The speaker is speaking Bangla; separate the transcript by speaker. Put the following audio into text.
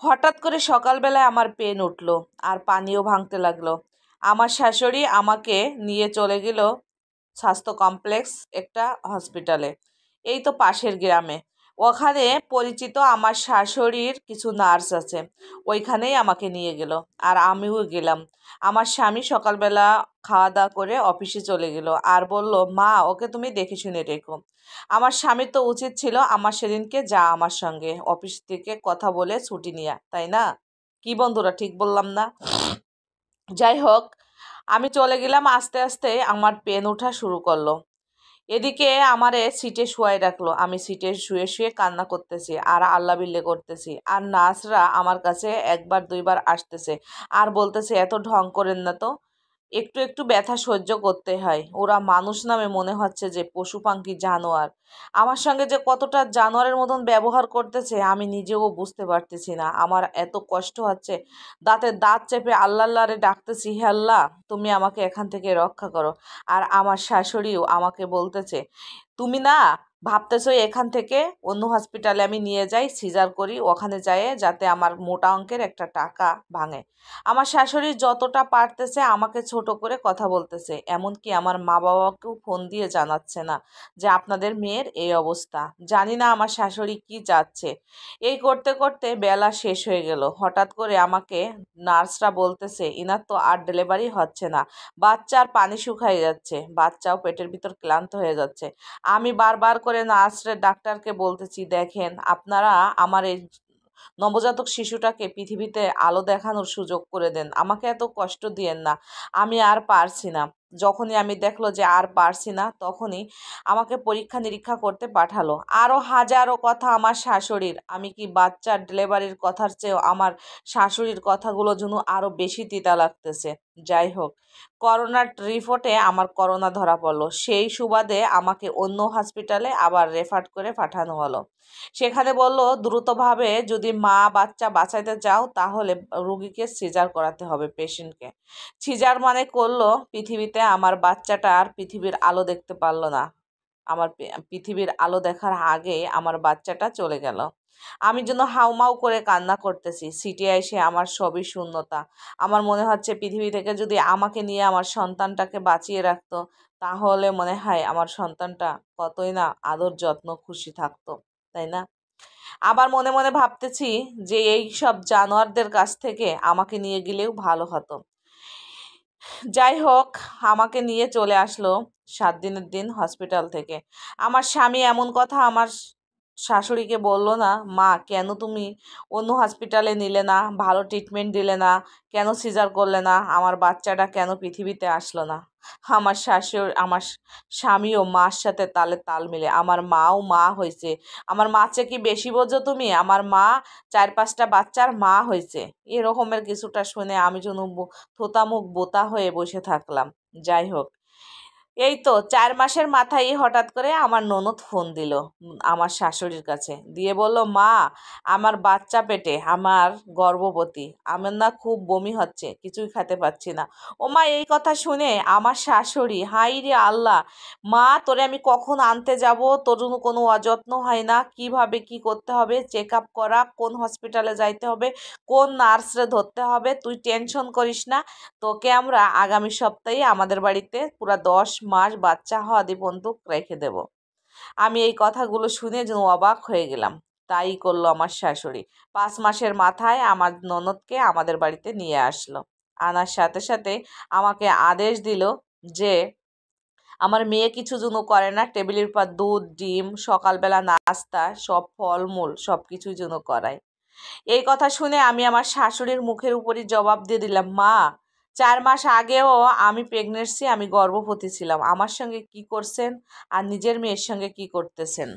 Speaker 1: হঠাৎ করে সকালবেলায় আমার পেন উঠলো আর পানিও ভাঙতে লাগলো। আমার শাশুড়ি আমাকে নিয়ে চলে গেল স্বাস্থ্য কমপ্লেক্স একটা হসপিটালে, এই তো পাশের গ্রামে। ওখানে পরিচিত আমার শাশুড়ির কিছু নার্স আছে, ওইখানেই আমাকে নিয়ে গেল আর আমিও গেলাম। আমার স্বামী সকালবেলা খাওয়া দাওয়া করে অফিসে চলে গেল আর বলল, মা ওকে তুমি দেখে শুনে রেখো। আমার স্বামীর তো উচিত ছিল আমার সেদিনকে যা আমার সঙ্গে অফিস থেকে কথা বলে ছুটি নেওয়া, তাই না? কি বন্ধুরা, ঠিক বললাম না? যাই হোক, আমি চলে গেলাম। আস্তে আস্তে আমার পেন ওঠা শুরু করলো। এদিকে আমারে সিটে শুয়াই রাখলো। আমি সিটে শুয়ে শুয়ে কান্না করতেছি আর আল্লাহ বিল্লে করতেছি। আর নার্সরা আমার কাছে একবার দুইবার আসতেছে আর বলতেছে, এত ঢং করেন না তো, একটু একটু ব্যথা সহ্য করতে হয়। ওরা মানুষ নামে মনে হচ্ছে যে পশু পাখি জানোয়ার। আমার সঙ্গে যে কতটা জানোয়ারের মতন ব্যবহার করতেছে আমি নিজেও বুঝতে পারতেছি না। আমার এত কষ্ট হচ্ছে, দাঁতে দাঁত চেপে আল্লাহ আল্লাহরে ডাকতেছি, হে আল্লাহ তুমি আমাকে এখান থেকে রক্ষা করো। আর আমার শাশুড়িও আমাকে বলতেছে, তুমি না ভাবতেছো এখান থেকে অন্য হসপিটালে আমি নিয়ে যাই, সিজার করি, ওখানে যাই যাতে আমার মোটা অঙ্কের একটা টাকা ভাঙে। আমার শাশুড়ি যতটা পারতেছে আমাকে ছোট করে কথা বলতেছে, এমনকি আমার মা বাবাকেও ফোন দিয়ে জানাচ্ছে না যে আপনাদের মেয়ের এই অবস্থা। জানি না আমার শাশুড়ি কি চাচ্ছে। এই করতে করতে বেলা শেষ হয়ে গেল। হঠাৎ করে আমাকে নার্সরা বলতেছে, ইনার তো আর ডেলিভারি হচ্ছে না, বাচ্চার পানি শুকায় যাচ্ছে, বাচ্চাও পেটের ভিতর ক্লান্ত হয়ে যাচ্ছে। আমি বারবার করে নার্সের ডাক্তারকে বলতেছি, দেখেন আপনারা আমার এই নবজাতক শিশুটাকে পৃথিবীতে আলো দেখানোর সুযোগ করে দেন, আমাকে এত কষ্ট দিয়েন না, আমি আর পারছি না। যখনই আমি দেখলো যে আর পারছি না, তখনই আমাকে পরীক্ষা নিরীক্ষা করতে পাঠালো। আরও হাজারো কথা আমার শাশুড়ির। আমি কি বাচ্চার ডেলিভারির কথার চেয়েও আমার শাশুড়ির কথাগুলো যেন আরও বেশি তিতা লাগতেছে। যাই হোক, করোনার রিপোর্টে আমার করোনা ধরা পড়লো। সেই সুবাদে আমাকে অন্য হসপিটালে আবার রেফার করে পাঠানো হলো। সেখানে বলল, দ্রুতভাবে যদি মা বাচ্চা বাঁচাইতে চাও তাহলে রুগীকে সিজার করাতে হবে, পেশেন্টকে। সিজার মানে করলো পৃথিবীতে আমার বাচ্চাটা আর পৃথিবীর আলো দেখতে পারলো না। আমার পৃথিবীর আলো দেখার আগে আমার বাচ্চাটা চলে গেল। আমি যেন হাউমাউ করে কান্না করতেছি। সিটে এসে আমার সবই শূন্যতা। আমার মনে হচ্ছে পৃথিবী থেকে যদি আমাকে নিয়ে আমার সন্তানটাকে বাঁচিয়ে রাখতো, তাহলে মনে হয় আমার সন্তানটা কতই না আদর যত্ন খুশি থাকতো, তাই না? আবার মনে মনে ভাবতেছি যে এই সব জানোয়ারদের কাছ থেকে আমাকে নিয়ে গেলেও ভালো হতো। যাই হোক, আমাকে নিয়ে চলে আসলো 7 দিনের দিন হসপিটাল থেকে। আমার স্বামী এমন কথা আমার শাশুড়িকে বলল না, মা কেন তুমি অন্য হসপিটালে নিলে না, ভালো ট্রিটমেন্ট দিলে না, কেন সিজার করলে না, আমার বাচ্চাটা কেন পৃথিবীতে আসলো না? আমার স্বামীও মার সাথে তালে তাল মিলে, আমার মাও মা হয়েছে। আমার মা চেয়ে কি বেশি বোঝো তুমি? আমার মা 4-5টা বাচ্চার মা হয়েছে। এরকমের কিছুটা শুনে আমি যেন থোতামুখ বোতা হয়ে বসে থাকলাম। যাই হোক, এই তো 4 মাসের মাথায় হঠাৎ করে আমার ননদ ফোন দিল আমার শাশুড়ির কাছে, দিয়ে বলল, মা আমার বাচ্চা পেটে, আমার গর্ভবতী, আমার না খুব বমি হচ্ছে, কিছুই খেতে পাচ্ছি না। ও মা, এই কথা শুনে আমার শাশুড়ি, হাই রে আল্লাহ, মা তোরে আমি কখন আনতে যাব, তোর কোনো অযত্ন হয় না, কিভাবে কি করতে হবে, চেক আপ করা, কোন হসপিটালে যাইতে হবে, কোন নার্সরে ধরতে হবে, তুই টেনশন করিস না, তোকে আমরা আগামী সপ্তাহে আমাদের বাড়িতে পুরা 10 মাস বাচ্চা হওয়া দি পর্যন্ত রেখে দেব। আমি এই কথাগুলো শুনে যেন অবাক হয়ে গেলাম। তাই করলো আমার শাশুড়ি। 5 মাসের মাথায় আমার ননদকে আমাদের বাড়িতে নিয়ে আসলো। আনার সাথে সাথে আমাকে আদেশ দিল যে আমার মেয়ে কিছু যেন করে না, টেবিলের পর দুধ ডিম সকালবেলা নাস্তা সব ফলমূল সব কিছুই যেন করায়। এই কথা শুনে আমি আমার শাশুড়ির মুখের উপরই জবাব দিয়ে দিলাম, মা 4 মাস আগেও আমি প্রেগনেন্সি, আমি গর্ভবতী ছিলাম, আমার সঙ্গে কি করছেন আর নিজের মেয়ের সঙ্গে কি করতেছেন?